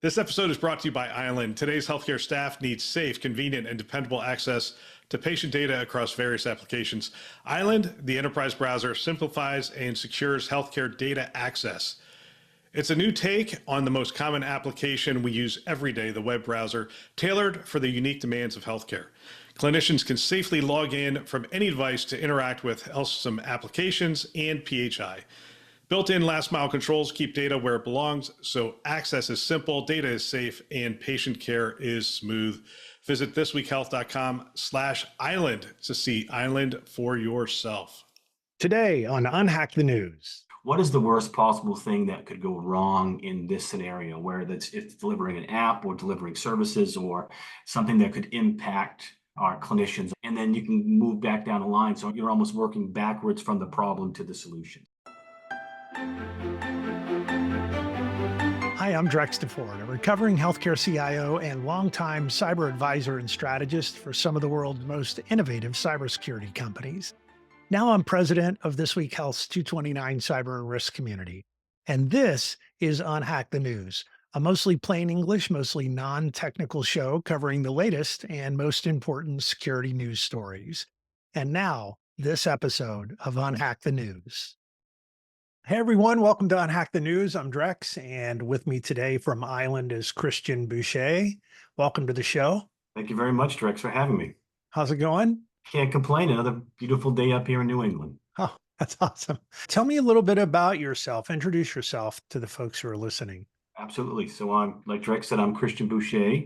This episode is brought to you by Island. Today's healthcare staff needs safe, convenient, and dependable access to patient data across various applications. Island, the enterprise browser, simplifies and secures healthcare data access. It's a new take on the most common application we use every day, the web browser, tailored for the unique demands of healthcare. Clinicians can safely log in from any device to interact with HealthSystem applications and PHI. Built-in last-mile controls keep data where it belongs, so access is simple, data is safe, and patient care is smooth. Visit thisweekhealth.com/island to see Island for yourself. Today on UnHack the News. What is the worst possible thing that could go wrong in this scenario, where it's delivering an app or delivering services or something that could impact our clinicians? And then you can move back down the line. So you're almost working backwards from the problem to the solution. Hi, I'm Drex, a recovering healthcare CIO and longtime cyber advisor and strategist for some of the world's most innovative cybersecurity companies. Now I'm president of This Week Health's 229 Cyber and Risk community. And this is UnHack the News, a mostly plain English, mostly non-technical show covering the latest and most important security news stories. And now, this episode of UnHack the News. Hey everyone, welcome to UnHack the News. I'm Drex, and with me today from Island is Christian Boucher. Welcome to the show. Thank you very much, Drex, for having me. How's it going? Can't complain. Another beautiful day up here in New England. Oh, that's awesome. Tell me a little bit about yourself. Introduce yourself to the folks who are listening. Absolutely. So I'm, like Drex said, I'm Christian Boucher,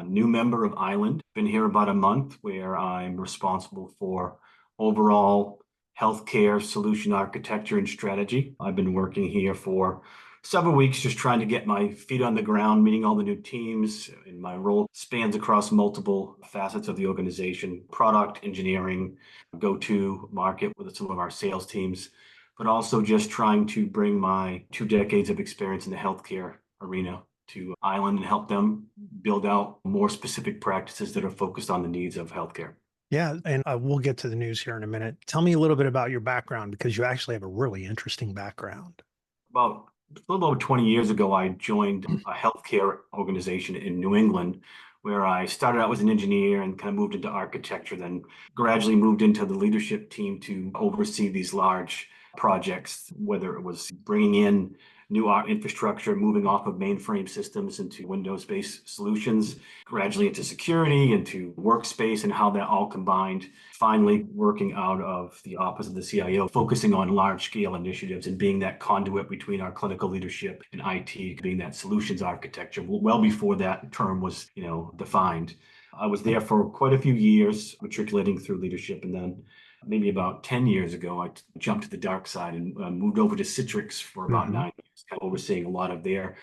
new member of Island. Been here about a month, where I'm responsible for overall healthcare solution architecture and strategy. I've been working here for several weeks, just trying to get my feet on the ground, meeting all the new teams. And my role spans across multiple facets of the organization: product, engineering, go-to market with some of our sales teams, but also just trying to bring my 2 decades of experience in the healthcare arena to Island and help them build out more specific practices that are focused on the needs of healthcare. Yeah, and we'll get to the news here in a minute. Tell me a little bit about your background, because you actually have a really interesting background. About a little over 20 years ago, I joined a healthcare organization in New England, where I started out as an engineer and kind of moved into architecture, then gradually moved into the leadership team to oversee these large projects, whether it was bringing in new infrastructure, moving off of mainframe systems into Windows-based solutions, gradually into security, into workspace, and how that all combined. Finally, working out of the office of the CIO, focusing on large-scale initiatives and being that conduit between our clinical leadership and IT, being that solutions architecture, well before that term was, defined. I was there for quite a few years, matriculating through leadership, and then maybe about 10 years ago, I jumped to the dark side and moved over to Citrix for about 9 years, kind of overseeing a lot of the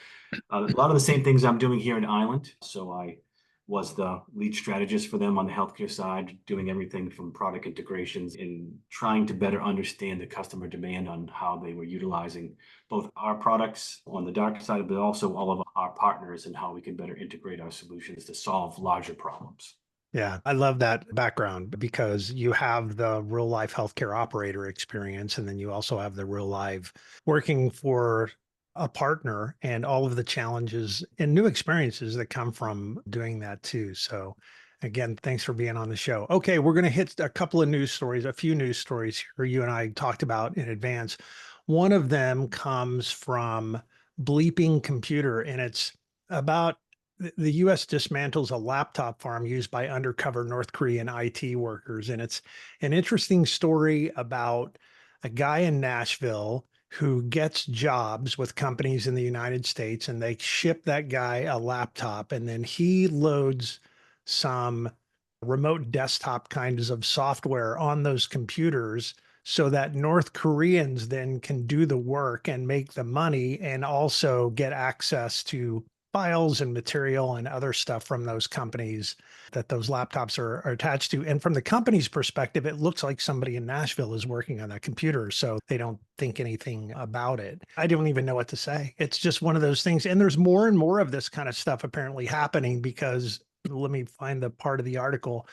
same things I'm doing here in Island. So I was the lead strategist for them on the healthcare side, doing everything from product integrations and trying to better understand the customer demand on how they were utilizing both our products on the dark side, but also all of our partners and how we can better integrate our solutions to solve larger problems. Yeah, I love that background, because you have the real life healthcare operator experience, and then you also have the real life working for a partner and all of the challenges and new experiences that come from doing that too. So again, thanks for being on the show. Okay, we're going to hit a couple of news stories, a few news stories here you and I talked about in advance. One of them comes from Bleeping Computer, and it's about the U.S. dismantles a laptop farm used by undercover North Korean IT workers. And it's an interesting story about a guy in Nashville who gets jobs with companies in the United States, and they ship that guy a laptop, and then he loads some remote desktop kinds of software on those computers so that North Koreans then can do the work and make the money and also get access to files and material and other stuff from those companies that those laptops are attached to. And from the company's perspective, it looks like somebody in Nashville is working on that computer, so they don't think anything about it. I don't even know what to say. It's just one of those things. And there's more and more of this kind of stuff apparently happening, because let me find the part of the article.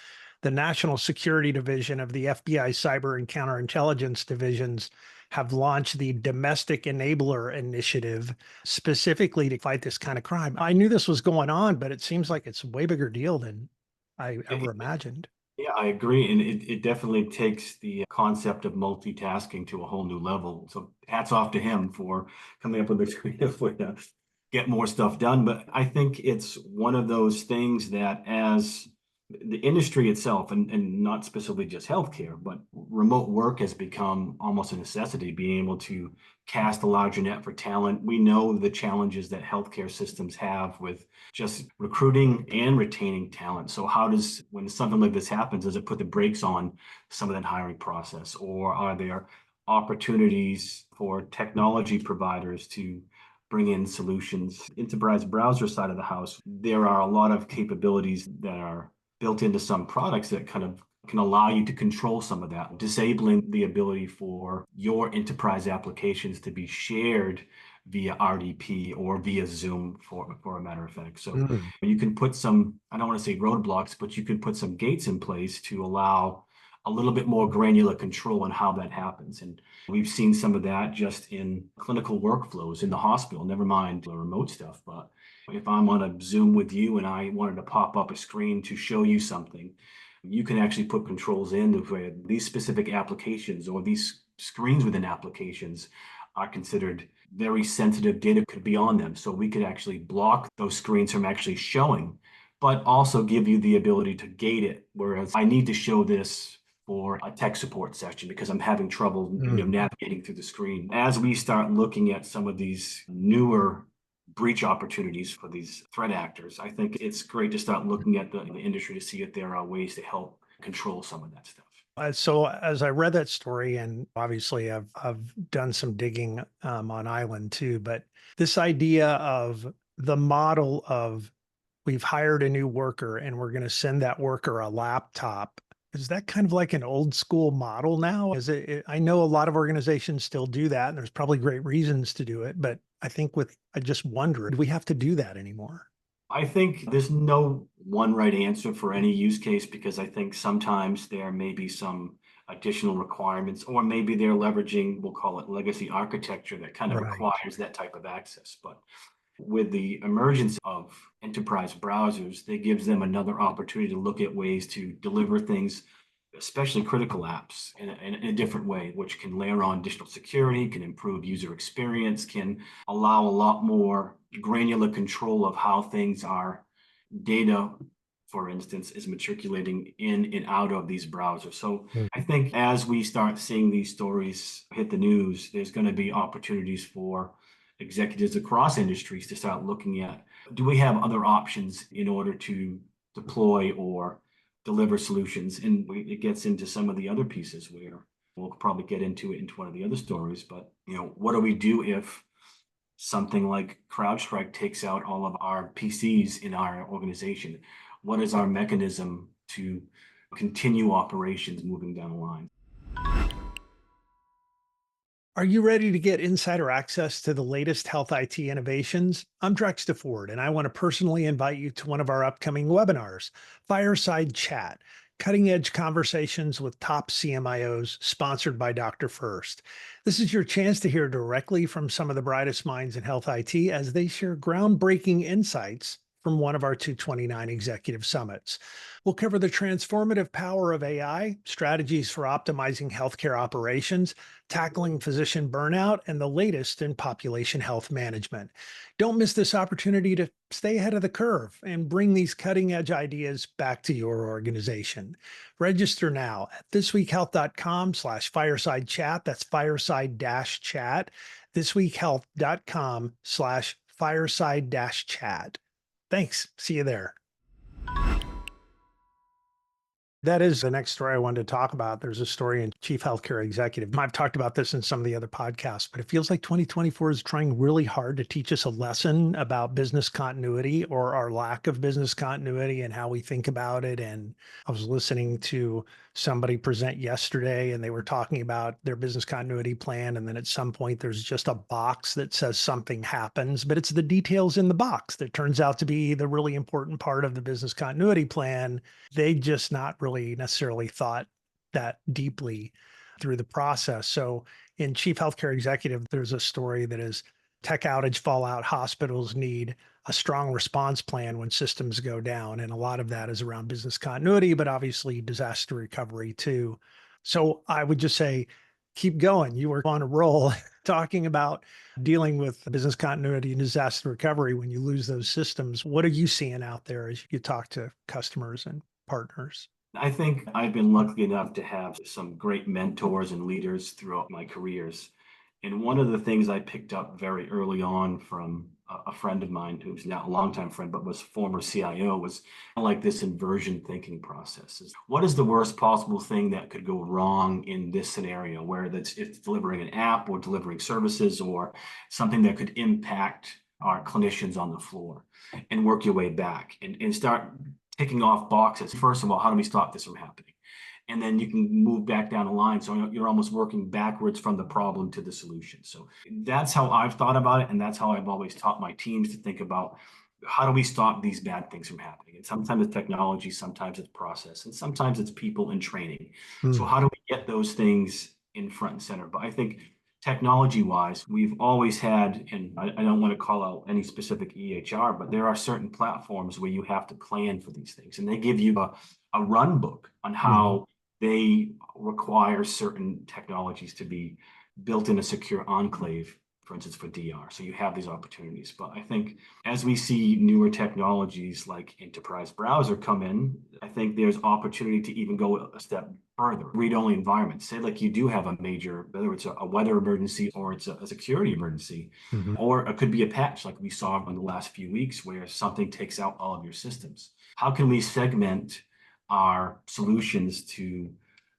The National Security Division of the FBI Cyber and Counterintelligence Divisions have launched the Domestic Enabler Initiative specifically to fight this kind of crime. I knew this was going on, but it seems like it's a way bigger deal than I ever imagined. Yeah, I agree. And it definitely takes the concept of multitasking to a whole new level. So hats off to him for coming up with a creative way to get more stuff done. But I think it's one of those things that as the industry itself, and not specifically just healthcare, but remote work has become almost a necessity, being able to cast a larger net for talent. We know the challenges that healthcare systems have with just recruiting and retaining talent. So how does, when something like this happens, does it put the brakes on some of that hiring process? Or are there opportunities for technology providers to bring in solutions? Enterprise browser side of the house, there are a lot of capabilities that are built into some products that kind of can allow you to control some of that, disabling the ability for your enterprise applications to be shared via RDP or via Zoom, for a matter of fact. So you can put some, I don't want to say roadblocks, but you can put some gates in place to allow a little bit more granular control on how that happens. And we've seen some of that just in clinical workflows in the hospital, never mind the remote stuff. But if I'm on a Zoom with you and I wanted to pop up a screen to show you something, you can actually put controls in where these specific applications or these screens within applications are considered very sensitive. Data could be on them. So we could actually block those screens from actually showing, but also give you the ability to gate it. Whereas I need to show this for a tech support session because I'm having trouble navigating through the screen. As we start looking at some of these newer breach opportunities for these threat actors, I think it's great to start looking at the industry to see if there are ways to help control some of that stuff. So as I read that story, and obviously I've done some digging on Island too, but this idea of the model of we've hired a new worker and we're going to send that worker a laptop. Is that kind of like an old school model now? Is it, I know a lot of organizations still do that, and there's probably great reasons to do it, but I think I just wonder, do we have to do that anymore? I think there's no one right answer for any use case because I think sometimes there may be some additional requirements, or maybe they're leveraging, we'll call it legacy architecture that kind of requires that type of access. But with the emergence of enterprise browsers, that gives them another opportunity to look at ways to deliver things, especially critical apps, in a different way, which can layer on additional security, can improve user experience, can allow a lot more granular control of how things are, data, for instance, is matriculating in and out of these browsers. So I think as we start seeing these stories hit the news, there's going to be opportunities for executives across industries to start looking at, do we have other options in order to deploy or deliver solutions? And it gets into some of the other pieces where we'll probably get into it into one of the other stories. But what do we do if something like CrowdStrike takes out all of our PCs in our organization? What is our mechanism to continue operations moving down the line? Are you ready to get insider access to the latest health IT innovations? I'm Drex DeFord, and I want to personally invite you to one of our upcoming webinars, Fireside Chat, cutting edge conversations with top CMIOs, sponsored by Dr. First. This is your chance to hear directly from some of the brightest minds in health IT as they share groundbreaking insights from one of our 229 executive summits. We'll cover the transformative power of AI, strategies for optimizing healthcare operations, tackling physician burnout, and the latest in population health management. Don't miss this opportunity to stay ahead of the curve and bring these cutting-edge ideas back to your organization. Register now at thisweekhealth.com/fireside chat. That's fireside-chat. thisweekhealth.com/fireside-chat. Thanks. See you there. That is the next story I wanted to talk about. There's a story in Chief Healthcare Executive. I've talked about this in some of the other podcasts, but it feels like 2024 is trying really hard to teach us a lesson about business continuity or our lack of business continuity and how we think about it. And I was listening to somebody present yesterday and they were talking about their business continuity plan. And then at some point, there's just a box that says something happens, but it's the details in the box that turns out to be the really important part of the business continuity plan. They just not really necessarily thought that deeply through the process. So in Chief Healthcare Executive, there's a story that is tech outage fallout. Hospitals need a strong response plan when systems go down. And a lot of that is around business continuity, but obviously disaster recovery too. So I would just say, keep going. You were on a roll talking about dealing with business continuity and disaster recovery when you lose those systems. What are you seeing out there as you talk to customers and partners? I think I've been lucky enough to have some great mentors and leaders throughout my careers. And one of the things I picked up very early on from a friend of mine who's now a longtime friend, but was former CIO, was like this inversion thinking process. Is what is the worst possible thing that could go wrong in this scenario, where it's delivering an app or delivering services or something that could impact our clinicians on the floor, and work your way back and start ticking off boxes. First of all, how do we stop this from happening? And then you can move back down the line. So you're almost working backwards from the problem to the solution. So that's how I've thought about it. And that's how I've always taught my teams to think about, how do we stop these bad things from happening? And sometimes it's technology, sometimes it's process, and sometimes it's people and training. So how do we get those things in front and center? But I think technology wise, we've always had, and I don't want to call out any specific EHR, but there are certain platforms where you have to plan for these things. And they give you a run book on how they require certain technologies to be built in a secure enclave, for instance, for DR. So you have these opportunities. But I think as we see newer technologies like enterprise browser come in, I think there's opportunity to even go a step further. Read-only environments. Say like you do have a major, whether it's a weather emergency or it's a security emergency, or it could be a patch like we saw in the last few weeks where something takes out all of your systems. How can we segment our solutions to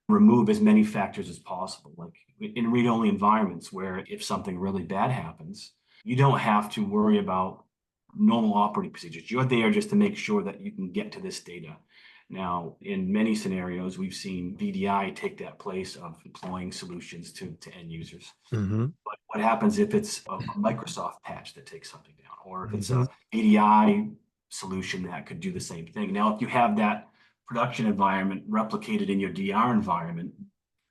remove as many factors as possible? Like in read-only environments where if something really bad happens, you don't have to worry about normal operating procedures. You're there just to make sure that you can get to this data. Now, in many scenarios, we've seen VDI take that place of deploying solutions to end users. But what happens if it's a Microsoft patch that takes something down, or if it's a VDI solution that could do the same thing? Now, if you have that production environment replicated in your DR environment,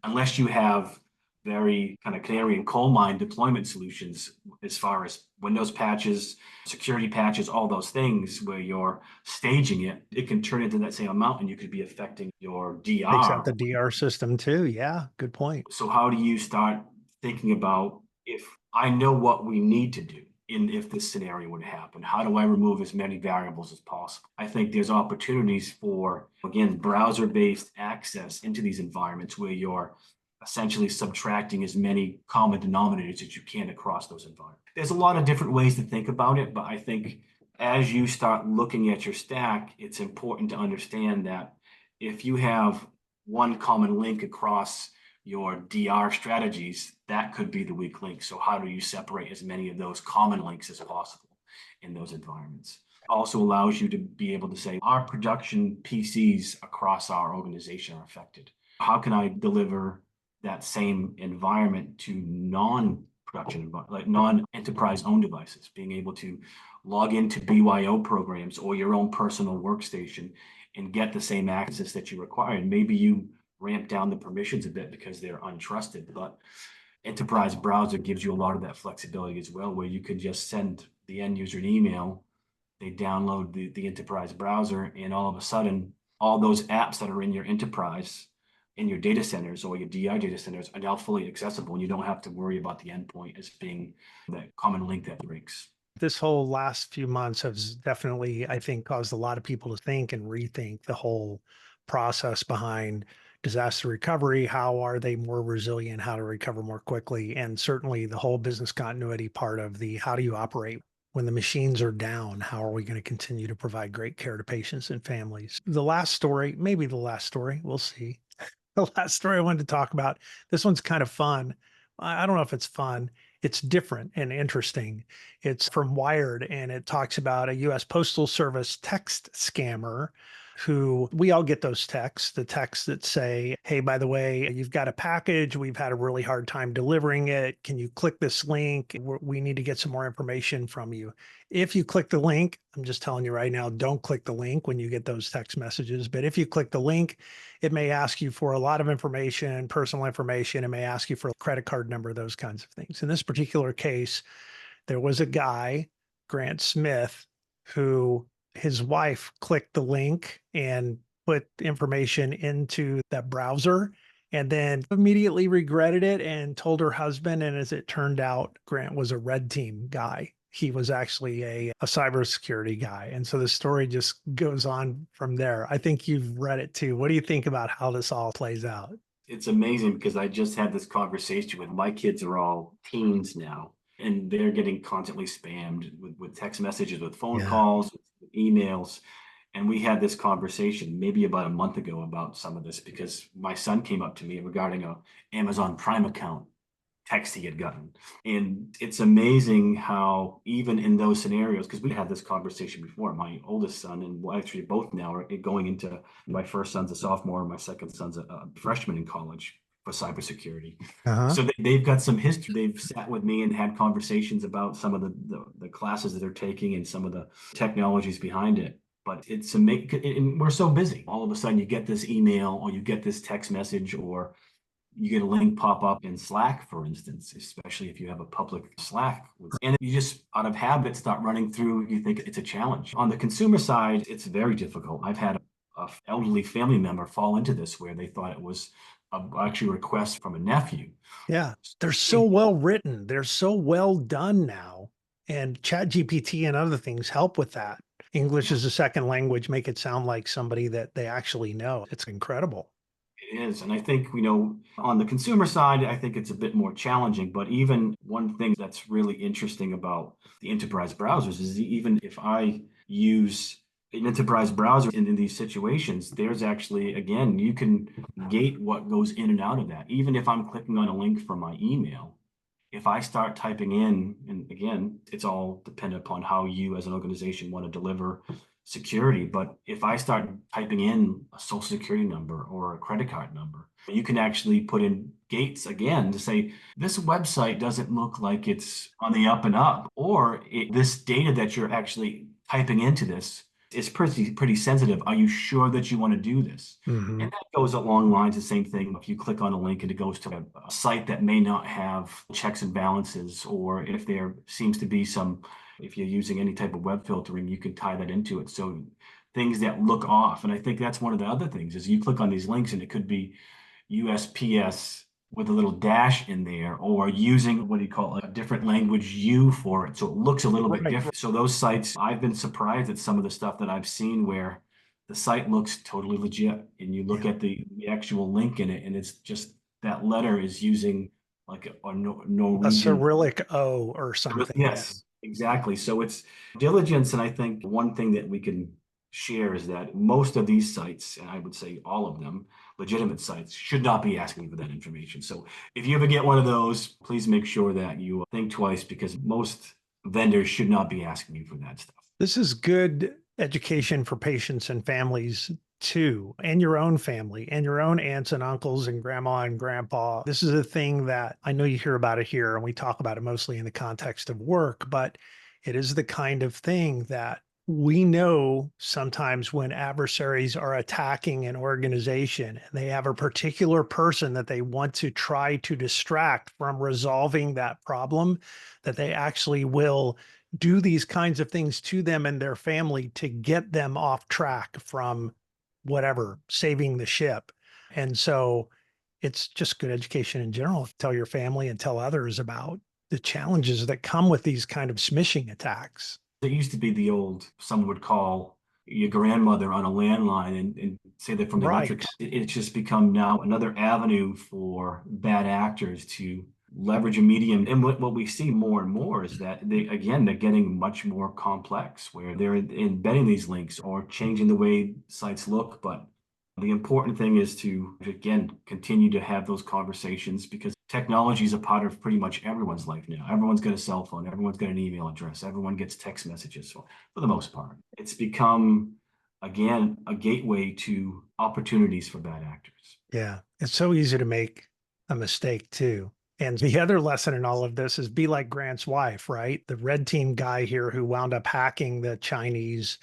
unless you have very kind of canary and coal mine deployment solutions as far as Windows patches, security patches, all those things where you're staging it, it can turn into that same amount and you could be affecting your DR. Takes out the DR system too. Yeah, good point. So how do you start thinking about, if I know what we need to do, if this scenario would happen, how do I remove as many variables as possible? I think there's opportunities for, again, browser-based access into these environments where you're essentially subtracting as many common denominators as you can across those environments. There's a lot of different ways to think about it, but I think as you start looking at your stack, it's important to understand that if you have one common link across your DR strategies, that could be the weak link. So how do you separate as many of those common links as possible in those environments? Also allows you to be able to say, our production PCs across our organization are affected. How can I deliver that same environment to non-production, like non-enterprise owned devices, being able to log into BYO programs or your own personal workstation and get the same access that you require? And maybe you ramp down the permissions a bit because they're untrusted, but enterprise browser gives you a lot of that flexibility as well, where you could just send the end user an email, they download the enterprise browser, and all of a sudden, all those apps that are in your enterprise, in your data centers or your DI data centers, are now fully accessible, and you don't have to worry about the endpoint as being that common link that breaks. This whole last few months has definitely, I think, caused a lot of people to think and rethink the whole process behind disaster recovery. How are they more resilient? How to recover more quickly? And certainly the whole business continuity part of the how do you operate when the machines are down? How are we going to continue to provide great care to patients and families? The last story, maybe the last story, we'll see. The last story I wanted to talk about, this one's kind of fun. I don't know if it's fun. It's different and interesting. It's from Wired, and it talks about a U.S. Postal Service text scammer who we all get those texts, the texts that say, hey, by the way, you've got a package. We've had a really hard time delivering it. Can you click this link? We need to get some more information from you. If you click the link, I'm just telling you right now, don't click the link when you get those text messages. But if you click the link, it may ask you for a lot of information, personal information. It may ask you for a credit card number, those kinds of things. In this particular case, there was a guy, Grant Smith, who his wife clicked the link and put information into that browser and then immediately regretted it and told her husband. And as it turned out, Grant was a red team guy. He was actually a cybersecurity guy. And so the story just goes on from there. I think you've read it too. What do you think about how this all plays out? It's amazing because I just had this conversation with my kids are all teens now, and they're getting constantly spammed with text messages, with phone calls, with emails. And we had this conversation maybe about a month ago about some of this because my son came up to me regarding a Amazon Prime account text he had gotten. And it's amazing how even in those scenarios, because we had this conversation before, my oldest son and well, actually both now are going into, my first son's a sophomore and my second son's a freshman in college for cybersecurity. So they've got some history. They've sat with me and had conversations about some of the classes that they're taking and some of the technologies behind it. But it's amazing. And we're so busy. All of a sudden you get this email or you get this text message or you get a link pop up in Slack, for instance, especially if you have a public Slack. And you just, out of habit, start running through, you think it's a challenge. On the consumer side, it's very difficult. I've had a elderly family member fall into this where they thought it was actually a request from a nephew. Yeah, they're so well written. They're so well done now. And ChatGPT and other things help with that. English as a second language, make it sound like somebody that they actually know. It's incredible. It is. And I think, on the consumer side, I think it's a bit more challenging. But even one thing that's really interesting about the enterprise browsers is even if I use an enterprise browser in these situations, there's actually, again, you can gate what goes in and out of that. Even if I'm clicking on a link from my email, if I start typing in, and again, it's all dependent upon how you as an organization want to deliver security. But if I start typing in a social security number or a credit card number, you can actually put in gates again to say, this website doesn't look like it's on the up and up, or this data that you're actually typing into this is pretty sensitive. Are you sure that you want to do this? And that goes along lines the same thing. If you click on a link and it goes to a site that may not have checks and balances, or if there seems to be if you're using any type of web filtering, you can tie that into it. So things that look off. And I think that's one of the other things is you click on these links and it could be USPS with a little dash in there, or using what do you call it, a different language U for it. So it looks a little bit different. So those sites, I've been surprised at some of the stuff that I've seen where the site looks totally legit. And you look at the actual link in it and it's just that letter is using like a Norwegian. A Cyrillic O or something. Yes, exactly. So it's diligence. And I think one thing that we can share is that most of these sites, and I would say all of them, legitimate sites, should not be asking for that information. So if you ever get one of those, please make sure that you think twice because most vendors should not be asking you for that stuff. This is good education for patients and families too, and your own family and your own aunts and uncles and grandma and grandpa. This is a thing that I know you hear about it here and we talk about it mostly in the context of work, but it is the kind of thing that we know sometimes when adversaries are attacking an organization and they have a particular person that they want to try to distract from resolving that problem, that they actually will do these kinds of things to them and their family to get them off track from whatever, saving the ship. And so it's just good education in general. Tell your family and tell others about the challenges that come with these kind of smishing attacks. It used to be the old, someone would call your grandmother on a landline and say that from the electric. It's just become now another avenue for bad actors to leverage a medium. And what we see more and more is that they're getting much more complex where they're embedding these links or changing the way sites look. But the important thing is to, again, continue to have those conversations because technology is a part of pretty much everyone's life now. Everyone's got a cell phone. Everyone's got an email address. Everyone gets text messages for the most part. It's become again, a gateway to opportunities for bad actors. Yeah. It's so easy to make a mistake too. And the other lesson in all of this is be like Grant's wife, right? The red team guy here who wound up hacking the Chinese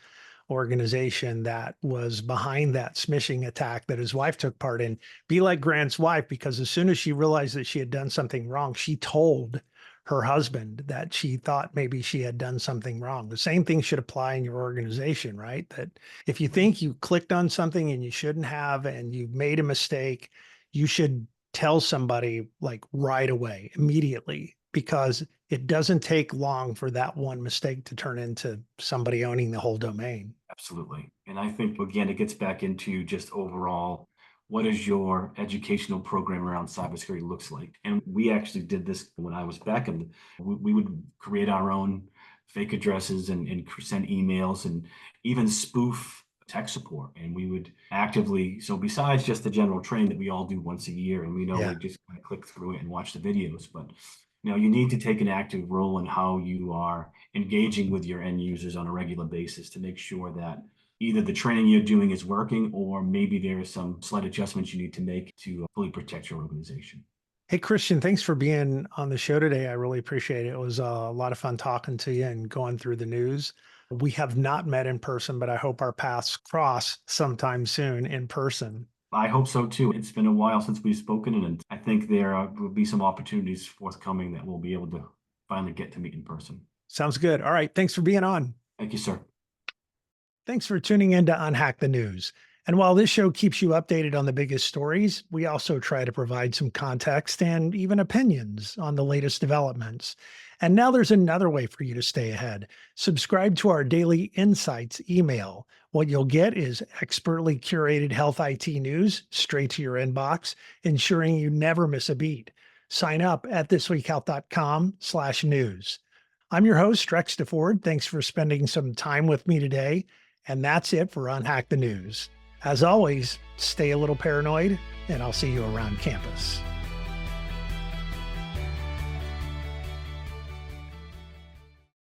organization that was behind that smishing attack that his wife took part in. Be like Grant's wife, because as soon as she realized that she had done something wrong, she told her husband that she thought maybe she had done something wrong. The same thing should apply in your organization, right? That if you think you clicked on something and you shouldn't have, and you made a mistake, you should tell somebody like right away, immediately, because it doesn't take long for that one mistake to turn into somebody owning the whole domain. Absolutely. And I think, again, it gets back into just overall, what is your educational program around cybersecurity looks like? And we actually did this when I was back in, we would create our own fake addresses and send emails and even spoof tech support. And we would actively, so besides just the general training that we all do once a year, and we know we just kind of click through it and watch the videos, but you need to take an active role in how you are engaging with your end users on a regular basis to make sure that either the training you're doing is working, or maybe there are some slight adjustments you need to make to fully protect your organization. Hey, Christian, thanks for being on the show today. I really appreciate it. It was a lot of fun talking to you and going through the news. We have not met in person, but I hope our paths cross sometime soon in person. I hope so too. It's been a while since we've spoken, and I think there will be some opportunities forthcoming that we'll be able to finally get to meet in person. Sounds good. All right. Thanks for being on. Thank you, sir. Thanks for tuning in to UnHack the News. And while this show keeps you updated on the biggest stories, we also try to provide some context and even opinions on the latest developments. And now there's another way for you to stay ahead. Subscribe to our daily insights email. What you'll get is expertly curated health IT news straight to your inbox, ensuring you never miss a beat. Sign up at thisweekhealth.com/news. I'm your host, Drex DeFord. Thanks for spending some time with me today. And that's it for UnHack the News. As always, stay a little paranoid, and I'll see you around campus.